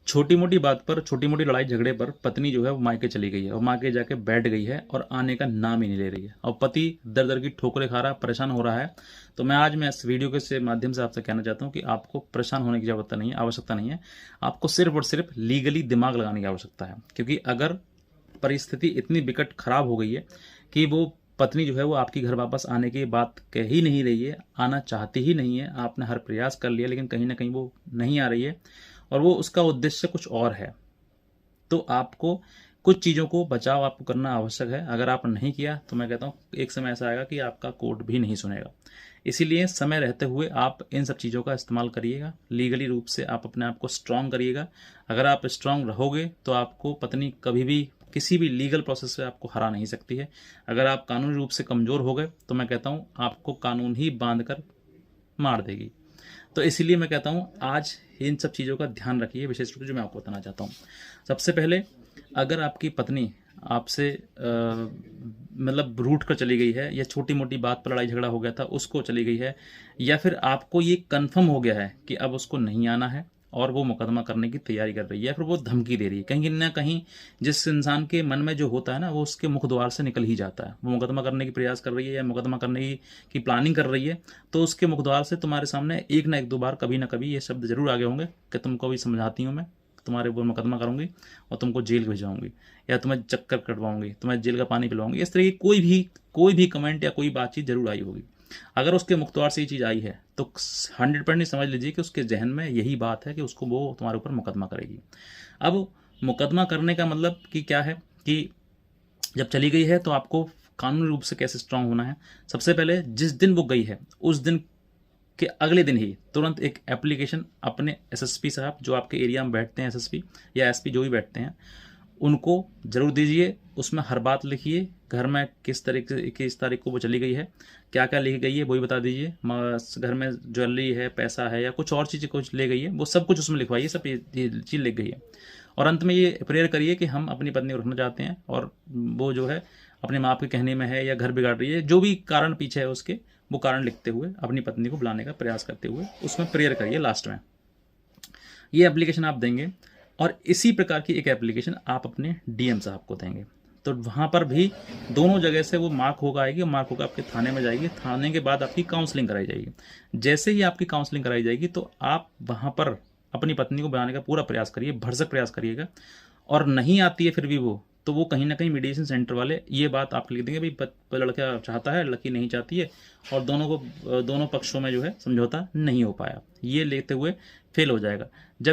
छोटी मोटी बात पर, छोटी मोटी लड़ाई झगड़े पर पत्नी जो है वो मायके चली गई है और मायके जाके बैठ गई है और आने का नाम ही नहीं ले रही है और पति दर दर की ठोकरें खा रहा है, परेशान हो रहा है। तो मैं इस वीडियो के से माध्यम से आपसे कहना चाहता हूँ कि आपको परेशान होने की जरूरत नहीं है, आवश्यकता नहीं है। आपको सिर्फ और सिर्फ लीगली दिमाग लगाने की आवश्यकता है, क्योंकि अगर परिस्थिति इतनी विकट खराब हो गई है कि वो पत्नी जो है वो आपकी घर वापस आने की बात कह ही नहीं रही है, आना चाहती ही नहीं है, आपने हर प्रयास कर लिया लेकिन कहीं ना कहीं वो नहीं आ रही है और वो उसका उद्देश्य कुछ और है, तो आपको कुछ चीज़ों को बचाव आपको करना आवश्यक है। अगर आप नहीं किया तो मैं कहता हूँ एक समय ऐसा आएगा कि आपका कोर्ट भी नहीं सुनेगा। इसीलिए समय रहते हुए आप इन सब चीज़ों का इस्तेमाल करिएगा, लीगली रूप से आप अपने आप को स्ट्रांग करिएगा। अगर आप स्ट्रांग रहोगे तो आपको पत्नी कभी भी किसी भी लीगल प्रोसेस से आपको हरा नहीं सकती है। अगर आप कानूनी रूप से कमज़ोर हो गए तो मैं कहता हूँ आपको कानून ही बांध कर मार देगी। तो इसीलिए मैं कहता हूँ आज इन सब चीज़ों का ध्यान रखिए, विशेष रूप से जो मैं आपको बताना चाहता हूँ। सबसे पहले, अगर आपकी पत्नी आपसे मतलब रूठ कर चली गई है या छोटी मोटी बात पर लड़ाई झगड़ा हो गया था उसको चली गई है, या फिर आपको ये कन्फर्म हो गया है कि अब उसको नहीं आना है और वो मुकदमा करने की तैयारी कर रही है या फिर वो धमकी दे रही है, कहीं ना कहीं जिस इंसान के मन में जो होता है ना वो उसके मुख द्वार से निकल ही जाता है। वो मुकदमा करने की प्रयास कर रही है या मुकदमा करने की प्लानिंग कर रही है, तो उसके मुख द्वार से तुम्हारे सामने एक ना एक दो बार कभी ना कभी ये शब्द जरूर आगे होंगे कि तुमको भी समझाती हूँ मैं, तुम्हारे ऊपर मुकदमा करूंगी और तुमको जेल भिजवाऊंगी या तुम्हें चक्कर कटवाऊंगी, तुम्हें जेल का पानी पिलवाऊंगी। इस तरह की कोई भी कमेंट या कोई बातचीत जरूर आई होगी। अगर उसके मुखद्वार से ये चीज़ आई है तो 100% समझ लीजिए कि उसके जहन में यही बात है कि उसको वो तुम्हारे ऊपर मुकदमा करेगी। अब मुकदमा करने का मतलब कि क्या है कि जब चली गई है तो आपको कानूनी रूप से कैसे स्ट्रांग होना है। सबसे पहले जिस दिन वो गई है उस दिन के अगले दिन ही तुरंत एक एप्लीकेशन अपने एसएसपी साहब जो आपके एरिया में बैठते हैं, एसएसपी या एसपी जो भी बैठते हैं, उनको ज़रूर दीजिए। उसमें हर बात लिखिए, घर में किस तारीख को वो चली गई है, क्या क्या लेके गई है वो भी बता दीजिए। घर में ज्वेलरी है, पैसा है या कुछ और चीज़ें कुछ ले गई है, वो सब कुछ उसमें लिखवाइए, सब ये चीज़ लिख गई है। और अंत में ये प्रेयर करिए कि हम अपनी पत्नी को रखना चाहते हैं और वो जो है अपने माँ के कहने में है या घर बिगाड़ रही है, जो भी कारण पीछे है उसके, वो कारण लिखते हुए अपनी पत्नी को बुलाने का प्रयास करते हुए उसमें प्रेयर करिए। लास्ट में ये एप्लीकेशन आप देंगे और इसी प्रकार की एक एप्लीकेशन आप अपने डीएम साहब को देंगे, तो वहाँ पर भी दोनों जगह से वो मार्क होगा आएगी और मार्क होगा आपके थाने में जाएगी। थाने के बाद आपकी काउंसलिंग कराई जाएगी। जैसे ही आपकी काउंसलिंग कराई जाएगी तो आप वहाँ पर अपनी पत्नी को बुलाने का पूरा प्रयास करिए, भरसक प्रयास करिएगा। और नहीं आती है फिर भी वो, तो वो कहीं ना कहीं मीडिएशन सेंटर वाले ये बात आपको लिख देंगे भाई लड़का चाहता है, लड़की नहीं चाहती है, और दोनों पक्षों में जो है समझौता नहीं हो पाया, ये लेते हुए फेल हो जाएगा। जब